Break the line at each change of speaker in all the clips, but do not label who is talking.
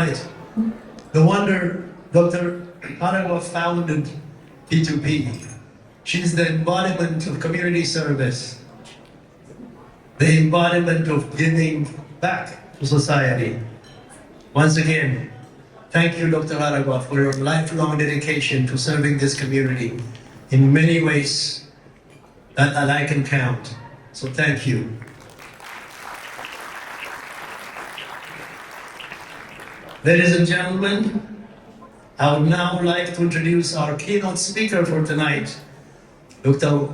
Right. No wonder Dr. Aragwa founded P2P. She's the embodiment of community service, the embodiment of giving back to society. Once again, thank you, Dr. Aragwa, for your lifelong dedication to serving this community in many ways that I can count. So thank you. Ladies and gentlemen, I would now like to introduce our keynote speaker for tonight, Dr.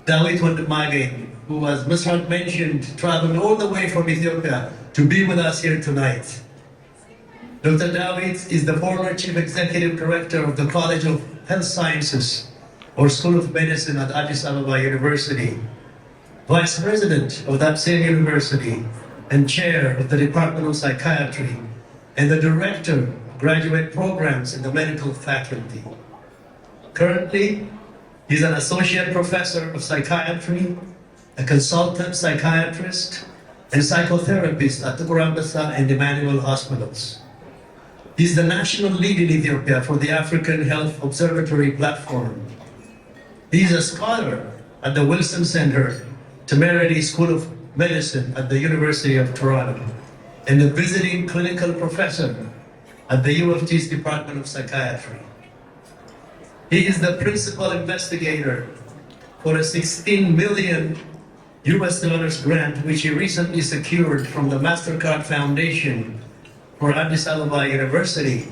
David Wandemage, who, as Mr. mentioned, traveled all the way from Ethiopia to be with us here tonight. Dr. David is the former Chief Executive Director of the College of Health Sciences, or School of Medicine at Addis Ababa University, Vice President of that same university, and Chair of the Department of Psychiatry, and the Director of Graduate Programs in the Medical Faculty. Currently, he's an Associate Professor of Psychiatry, a Consultant Psychiatrist, and Psychotherapist at the Gurambasa and Emmanuel Hospitals. He's the National Lead in Ethiopia for the African Health Observatory Platform. He's a scholar at the Wilson Center, Temerity School of Medicine at the University of Toronto, and a visiting clinical professor at the U of T's Department of Psychiatry. He is the principal investigator for a $16 million grant which he recently secured from the MasterCard Foundation for Addis Ababa University,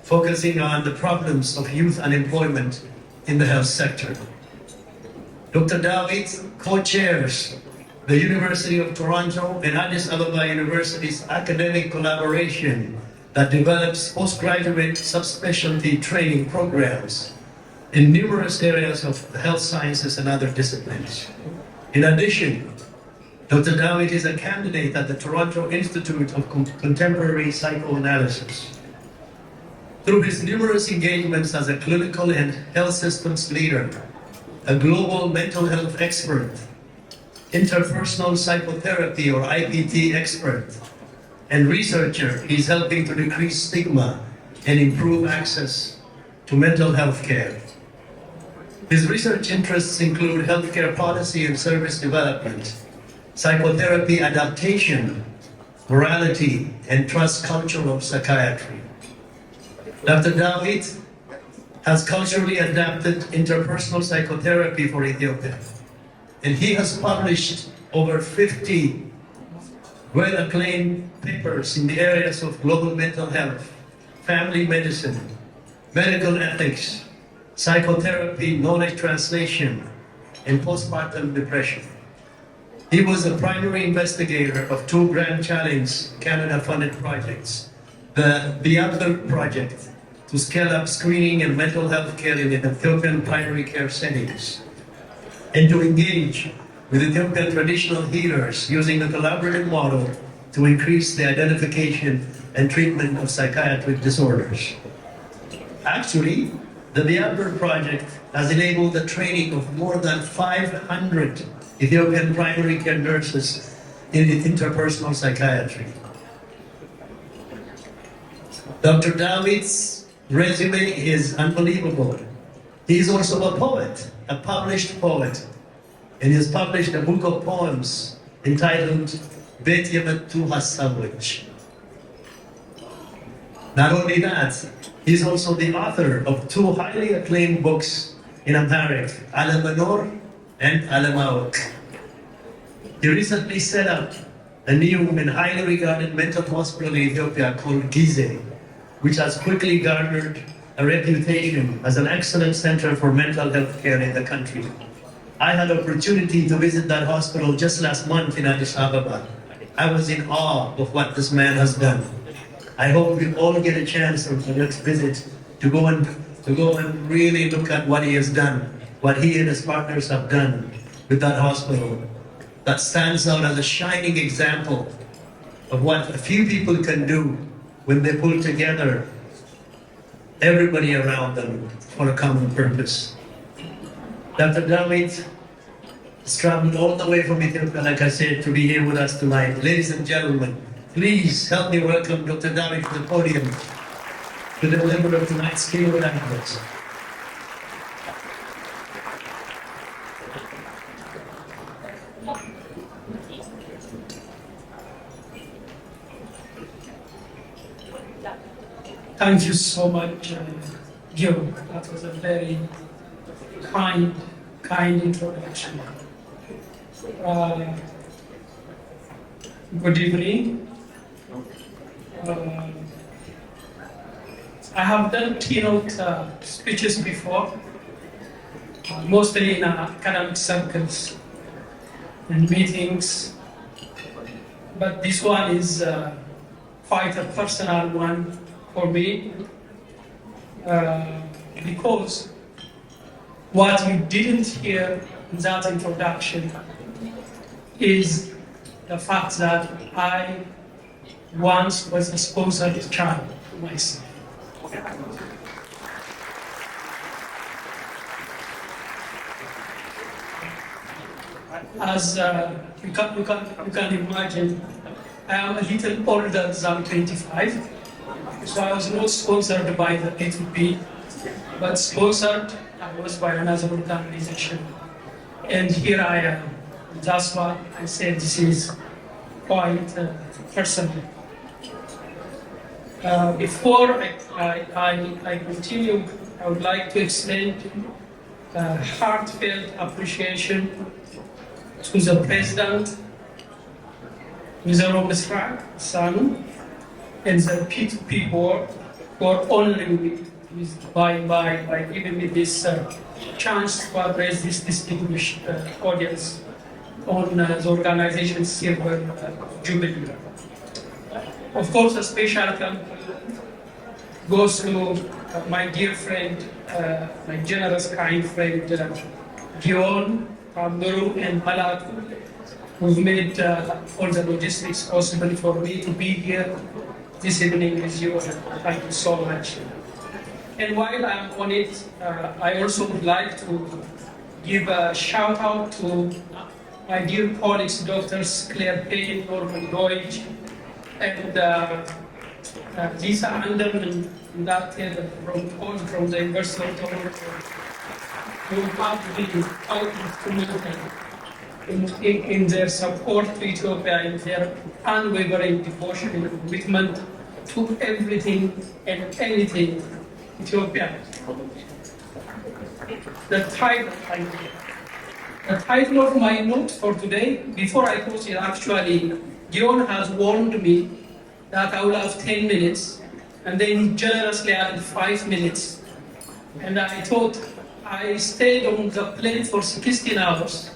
focusing on the problems of youth unemployment in the health sector. Dr. David co-chairs the University of Toronto and Addis Ababa University's academic collaboration that develops postgraduate subspecialty training programs in numerous areas of the health sciences and other disciplines. In addition, Dr. David is a candidate at the Toronto Institute of Contemporary Psychoanalysis. Through his numerous engagements as a clinical and health systems leader, a global mental health expert, interpersonal psychotherapy or IPT expert, and researcher, he's helping to decrease stigma and improve access to mental health care. His research interests include healthcare policy and service development, psychotherapy adaptation, morality, and trust culture of psychiatry. Dr. David has culturally adapted interpersonal psychotherapy for Ethiopia, and he has published over 50 well-acclaimed papers in the areas of global mental health, family medicine, medical ethics, psychotherapy, knowledge translation, and postpartum depression. He was the primary investigator of two Grand Challenge Canada-funded projects, the BerhanTV project to scale up screening and mental health care in Ethiopian primary care settings, and to engage with Ethiopian traditional healers using a collaborative model to increase the identification and treatment of psychiatric disorders. Actually, the BerhanTV project has enabled the training of more than 500 Ethiopian primary care nurses in interpersonal psychiatry. Dr. David's resume is unbelievable. He is also a poet, a published poet, and he has published a book of poems entitled Bet Yemetu Hasavich. Not only that, he's also the author of two highly acclaimed books in Amharic, Alamanor and Alamaok. He recently set up a new and highly regarded mental hospital in Ethiopia called Gize, which has quickly garnered a reputation as an excellent center for mental health care in the country. I had the opportunity to visit that hospital just last month in Addis Ababa. I was in awe of what this man has done. I hope we all get a chance on the next visit to go and really look at what he has done, what he and his partners have done with that hospital. That stands out as a shining example of what a few people can do when they pull together everybody around them for a common purpose. Dr. David has traveled all the way from Ethiopia, like I said, to be here with us tonight. Ladies and gentlemen, Please help me welcome Dr. David to the podium to deliver tonight's keynote address.
Thank you so much, Joe. That was a very kind introduction. Good evening. I have done keynote speeches before, mostly in academic circles and meetings, but this one is quite a personal one for me, because what you didn't hear in that introduction is the fact that I once was a sponsored child myself. As you can imagine, I am a little older than 25. So I was not sponsored by the P2P, but sponsored I was by another organization. And here I am. That's why I said this is quite personal. Before I continue, I would like to extend heartfelt appreciation to the President, Mr. Misrak Sanu, and the P2P board for honoring me by giving me this chance to address this distinguished audience on the organization's silver jubilee. Of course, a special thank you goes to my dear friend, my generous, kind friend, Gion, Pamuru, and Malatu, who've made all the logistics possible for me to be here this evening with you. Thank you so much. And while I'm on it, I also would like to give a shout out to my dear colleagues, Doctors Claire Payne, Norman Deutsch, and Lisa Anderman, from the University of Toronto, who have been quite instrumental in their support to Ethiopia and their unwavering devotion and commitment to everything and anything Ethiopia. The title of my note for today, before I post it, actually, Gion has warned me that I will have 10 minutes, and then he generously added 5 minutes. And I thought I stayed on the plane for 16 hours.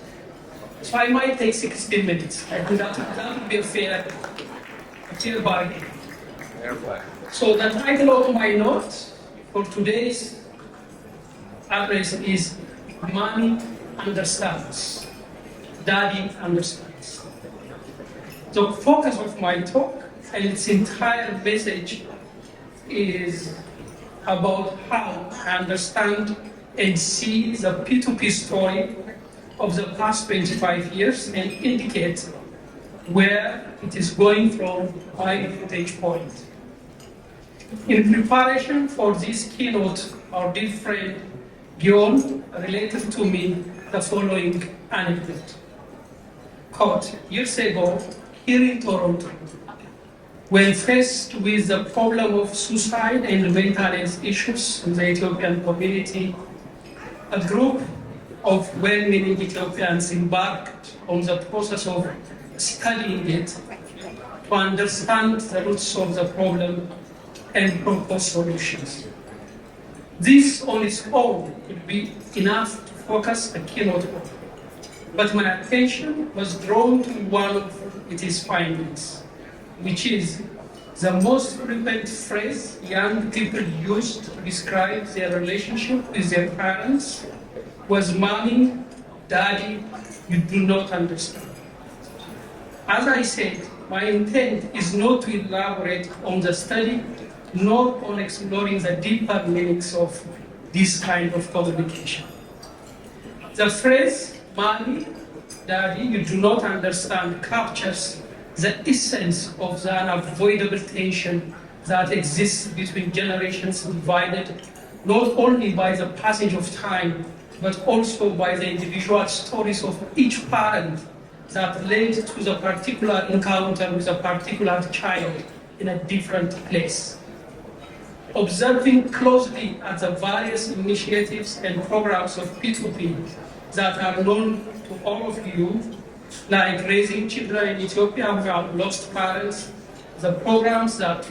So I might take 16 minutes. I think that would be a fair bargain. So the title of my note for today's address is Money Understands, Daddy Understands. The focus of my talk and its entire message is about how I understand and see the P2P story of the past 25 years and indicate where it is going from my vantage point. In preparation for this keynote, our dear friend Gion related to me the following anecdote. Quote, years ago, here in Toronto, when faced with the problem of suicide and mental health issues in the Ethiopian community, a group of well-meaning Ethiopians embarked on the process of studying it to understand the roots of the problem and propose solutions. This on its own could be enough to focus a keynote on, but my attention was drawn to one of its findings, which is the most frequent phrase young people use to describe their relationship with their parents was "Mommy, Daddy, you do not understand." As I said, my intent is not to elaborate on the study, nor on exploring the deeper meanings of this kind of communication. The phrase "Mommy, Daddy, you do not understand" captures the essence of the unavoidable tension that exists between generations divided not only by the passage of time, but also by the individual stories of each parent that led to the particular encounter with a particular child in a different place. Observing closely at the various initiatives and programs of P2P that are known to all of you, like raising children in Ethiopia who have lost parents, the programs that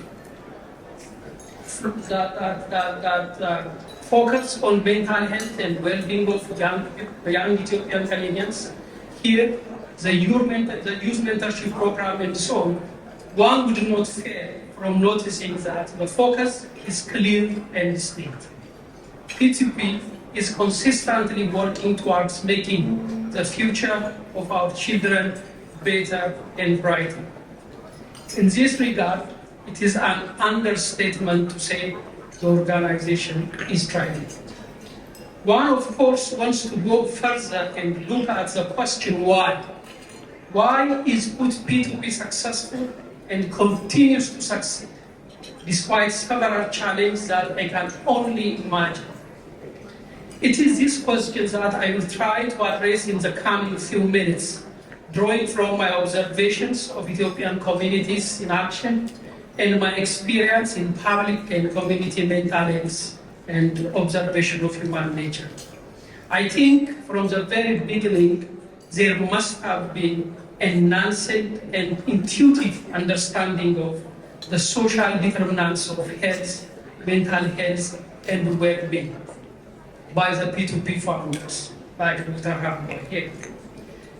focus on mental health and well-being of young Ethiopian Canadians, here the youth mentorship program and so on, one would not fail from noticing that the focus is clear and distinct. P2P is consistently working towards making the future of our children better and brighter. In this regard, it is an understatement to say the organization is trying. One, of course, wants to go further and look at the question why. Why is P2P successful and continues to succeed, despite several challenges that I can only imagine? It is these questions that I will try to address in the coming few minutes, drawing from my observations of Ethiopian communities in action and my experience in public and community mental health and observation of human nature. I think from the very beginning, there must have been a nascent and intuitive understanding of the social determinants of health, mental health, and well-being by the P2P founders, like Dr. Hammer here.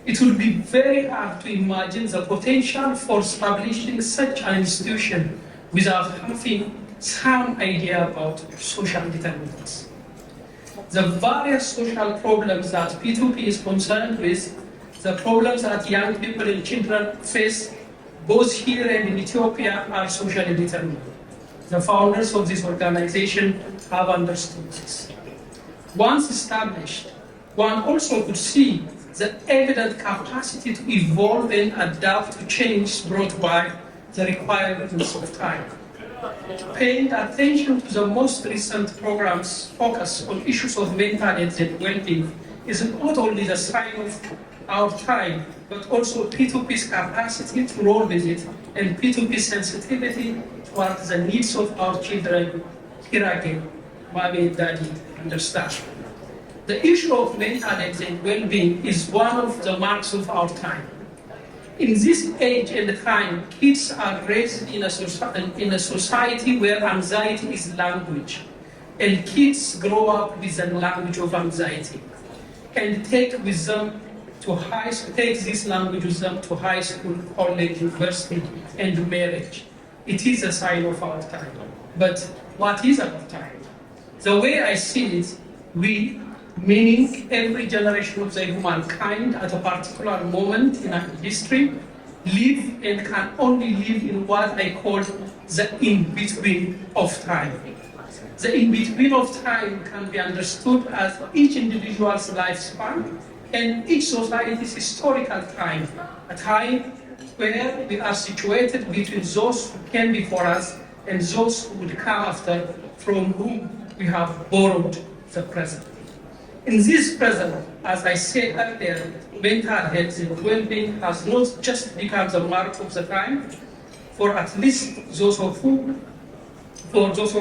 It would be very hard to imagine the potential for establishing such an institution without having some idea about social determinants. The various social problems that P2P is concerned with, the problems that young people and children face both here and in Ethiopia, are socially determined. The founders of this organization have understood this. Once established, one also could see the evident capacity to evolve and adapt to change brought by the requirements of time. Paying attention to the most recent programs focused on issues of mental health and well-being is not only the sign of our time, but also P2P's capacity to roll with it and P2P's sensitivity towards the needs of our children. Here again, mommy and daddy understand. The issue of mental health and well-being is one of the marks of our time. In this age and time, kids are raised in a society where anxiety is language, and kids grow up with the language of anxiety, and take this language with them to high school, college, university, and marriage. It is a sign of our time. But what is our time? The way I see it, we, meaning every generation of the humankind at a particular moment in our history, live and can only live in what I call the in-between of time. The in-between of time can be understood as each individual's lifespan and each society's historical time, a time where we are situated between those who came before us and those who would come after, from whom we have borrowed the present. In this present, as I said earlier, mental health and well-being has not just become the mark of the time, for at least those of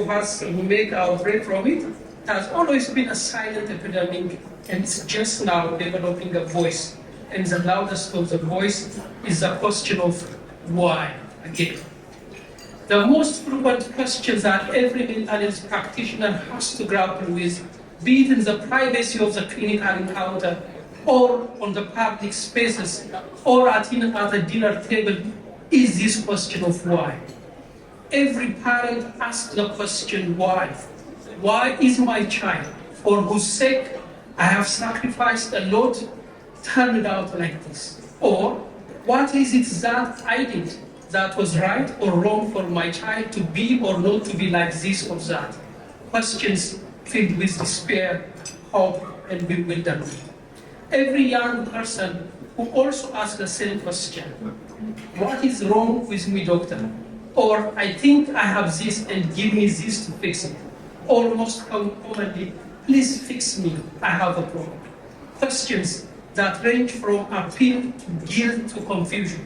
us who make our break from it, has always been a silent epidemic, and it's just now developing a voice. And the loudest of the voice is the question of why, again. The most frequent questions that every mental health practitioner has to grapple with, be it in the privacy of the clinical encounter, or on the public spaces, or at the dinner table, is this question of why. Every parent asks the question, why? Why is my child, for whose sake I have sacrificed a lot, turned out like this? Or, what is it that I did that was right or wrong for my child to be or not to be like this or that? Questions filled with despair, hope, and bewilderment. Every young person who also asks the same question, what is wrong with me, doctor? Or I think I have this and give me this to fix it. Or most commonly, please fix me, I have a problem. Questions that range from appeal to guilt to confusion.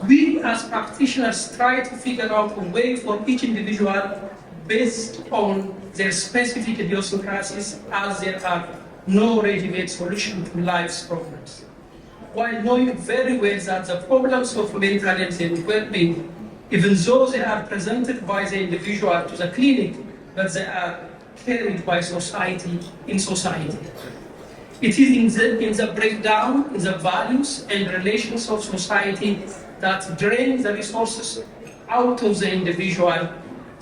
We as practitioners try to figure out a way for each individual based on their specific idiosyncrasies, as there are no ready-made solutions to life's problems. While knowing very well that the problems of mental health and well-being, even though they are presented by the individual to the clinic, but they are carried by society in society. It is in the breakdown in the values and relations of society that drain the resources out of the individual,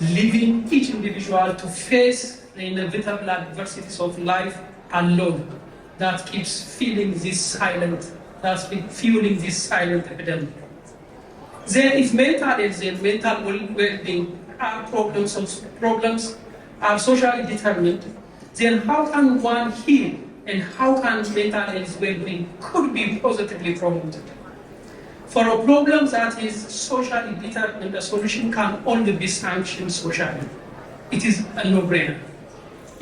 leaving each individual to face the inevitable adversities of life alone. That keeps fueling this silent epidemic. Then if mental health and mental well-being are problems are socially determined, then how can one heal and how can mental health well-being could be positively promoted? For a problem that is socially determined, the solution can only be sanctioned socially. It is a no-brainer.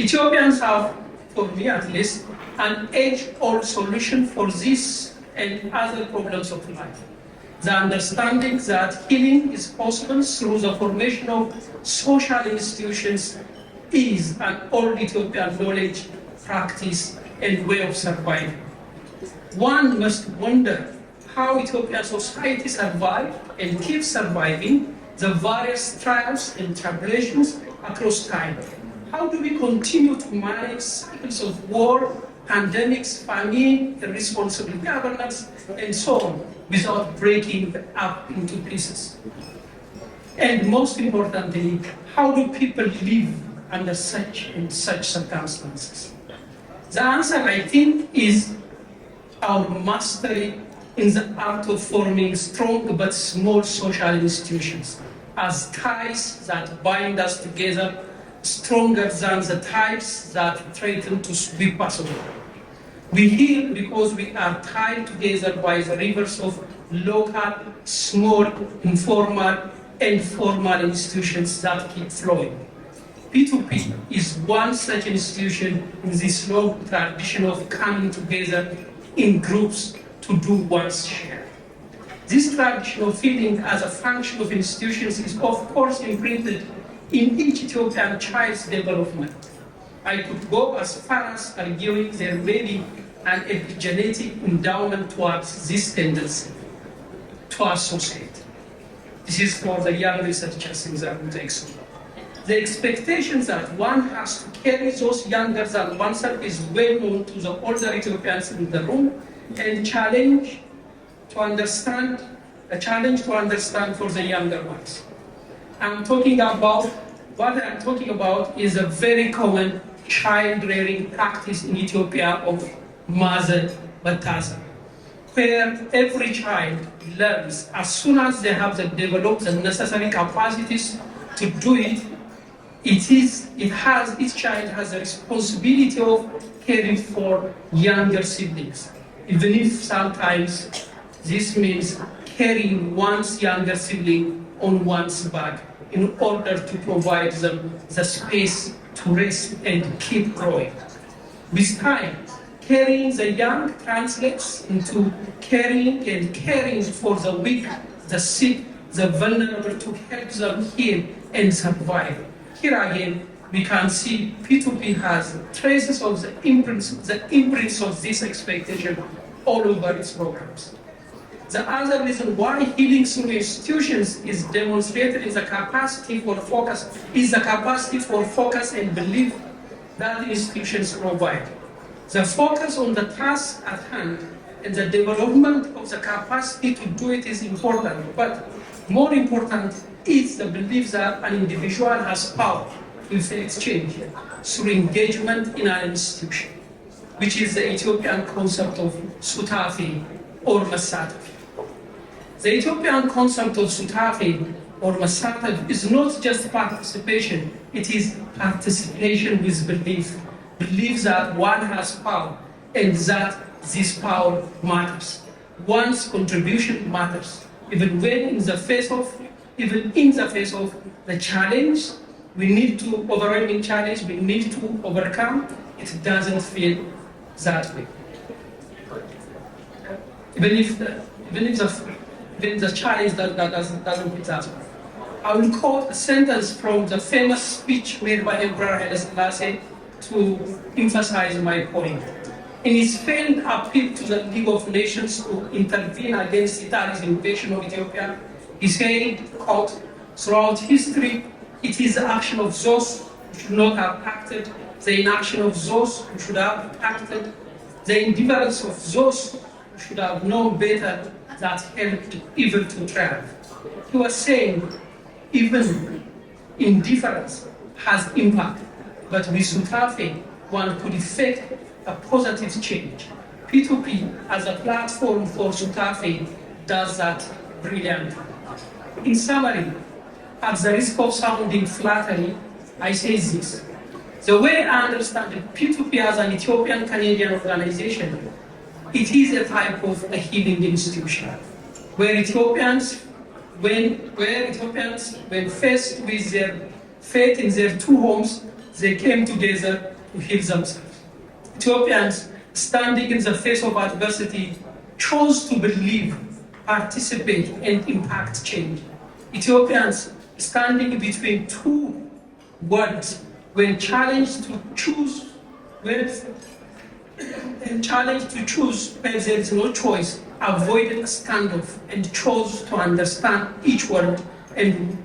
Ethiopians have, for me at least, an age-old solution for this and other problems of life. The understanding that healing is possible through the formation of social institutions is an old Ethiopian knowledge, practice, and way of surviving. One must wonder how Ethiopian society survived and keeps surviving the various trials and tribulations across time. How do we continue to manage cycles of war, pandemics, famine, irresponsible governance, and so on, without breaking up into pieces? And most importantly, how do people live under such circumstances? The answer, I think, is our mastery in the art of forming strong but small social institutions as ties that bind us together, stronger than the ties that threaten to sweep us away. We heal because we are tied together by the rivers of local, small, informal, and formal institutions that keep flowing. P2P is one such institution in this long tradition of coming together in groups to do one's share. This tradition of feeling as a function of institutions is of course imprinted in each Ethiopian child's development. I could go as far as arguing there may be an epigenetic endowment towards this tendency to associate. This is for the young researchers in the context. The expectations that one has to carry those younger than oneself is well known to the older Ethiopians in the room, and a challenge to understand for the younger ones. What I'm talking about is a very common child rearing practice in Ethiopia of mother baptism, where every child learns as soon as they have developed the necessary capacities to do it. Each child has the responsibility of caring for younger siblings, even if sometimes this means carrying one's younger sibling on one's back in order to provide them the space to rest and keep growing. With time, carrying the young translates into caring for the weak, the sick, the vulnerable to help them heal and survive. Here again, we can see P2P has traces of the imprints of this expectation all over its programs. The other reason why healing through institutions is demonstrated is the capacity for focus and belief that institutions provide. The focus on the task at hand and the development of the capacity to do it is important, but more important is the belief that an individual has power to effect change through engagement in an institution, which is the Ethiopian concept of sutafi or masatif. The Ethiopian concept of sutafi or masatif is not just participation, it is participation with belief that one has power and that this power matters. one's contribution matters, even in the face of the challenge we need to overwhelming challenge we need to overcome. It doesn't feel that way. Even if the challenge that doesn't feel that way. I will quote a sentence from the famous speech made by Emperor Haile Selassie to emphasize my point. In his failed appeal to the League of Nations to intervene against Italy's invasion of Ethiopia, he said, quote, "Throughout history, it is the action of those who should not have acted, the inaction of those who should have acted, the indifference of those who should have known better that helped evil to triumph." He was saying, even indifference has impact, but with Sutafe, one could effect a positive change. P2P as a platform for Sutafe does that brilliantly. In summary, at the risk of sounding flattery, I say this. The way I understand it, P2P as an Ethiopian-Canadian organization, it is a type of a healing institution, where Ethiopians, when faced with their fate in their two homes, they came together to heal themselves. Ethiopians, standing in the face of adversity, chose to believe, participate, and impact change. Ethiopians, standing between two worlds, when challenged to choose where there is no choice, avoided a standoff and chose to understand each word and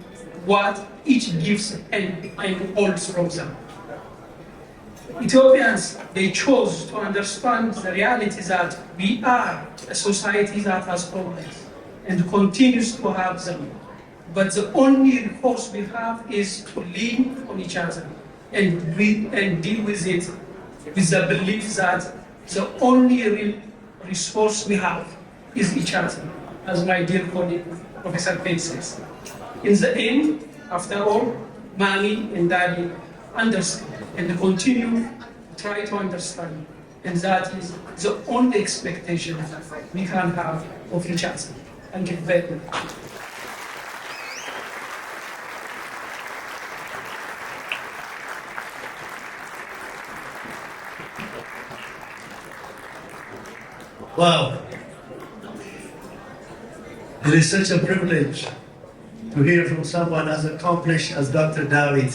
what each gives and holds from them. Ethiopians, they chose to understand the reality that we are a society that has problems and continues to have them. But the only recourse we have is to lean on each other and deal with it with the belief that the only real resource we have is each other, as my dear colleague, Professor Payne says. In the end, after all, Mommy and Daddy understand and continue to try to understand, and that is the only expectation we can have of each other. Thank you very much.
Wow. It is such a privilege to hear from someone as accomplished as Dr. David.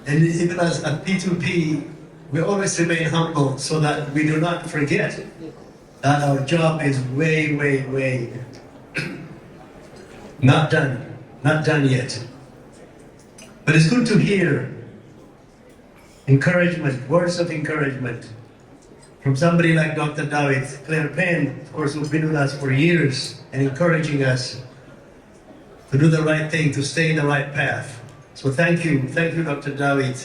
And even as at P2P, we always remain humble so that we do not forget that our job is way not done yet. But it's good to hear encouragement, words of encouragement from somebody like Dr. David. Claire Penn, of course, who's been with us for years and encouraging us to do the right thing, to stay in the right path. So thank you, Dr. David,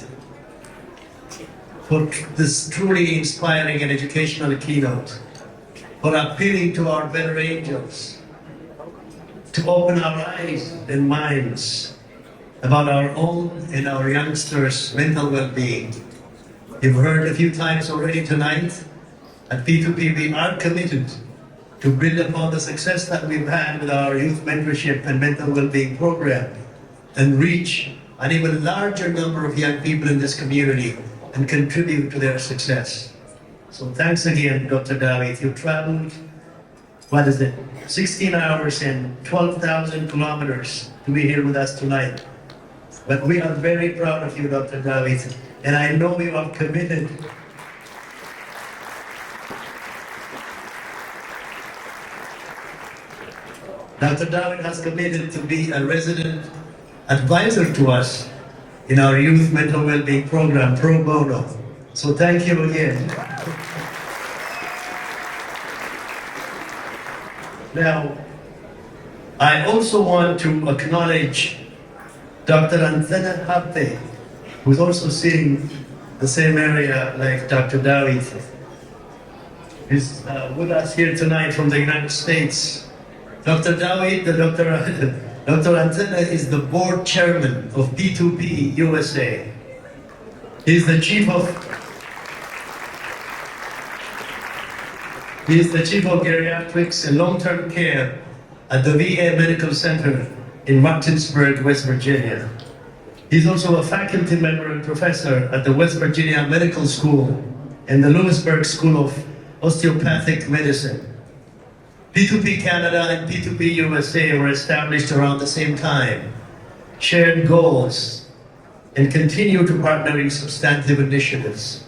for this truly inspiring and educational keynote, for appealing to our better angels, to open our eyes and minds about our own and our youngsters' mental well-being. You've heard a few times already tonight, at P2P we are committed to build upon the success that we've had with our youth mentorship and mental well-being program and reach an even larger number of young people in this community and contribute to their success. So thanks again, Dr. David. You've traveled, 16 hours and 12,000 kilometers to be here with us tonight. But we are very proud of you, Dr. David, and I know you are committed Dr. David has committed to be a resident advisor to us in our youth mental well-being program, pro bono. So thank you again. Now, I also want to acknowledge Dr. Anzana Habte, who's also sitting the same area like Dr. David. He's with us here tonight from the United States. Dr. David, Dr. Anzana is the board chairman of P2P USA. He's the chief He is the Chief of Geriatrics and Long-Term Care at the VA Medical Center in Martinsburg, West Virginia. He's also a faculty member and professor at the West Virginia Medical School and the Lewisburg School of Osteopathic Medicine. P2P Canada and P2P USA were established around the same time, shared goals, and continue to partner in substantive initiatives.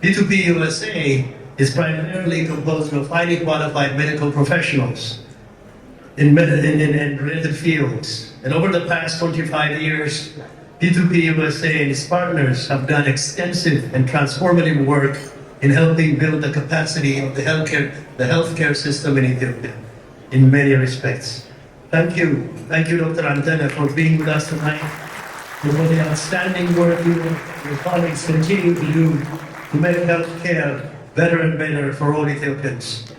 P2P USA is primarily composed of highly qualified medical professionals in related fields. And over the past 25 years, P2P USA and its partners have done extensive and transformative work in helping build the capacity of the healthcare system in Ethiopia in many respects. Thank you, Dr. Antena, for being with us tonight, and for the outstanding work you and your colleagues continue to do to make healthcare better and better for all Ethiopians.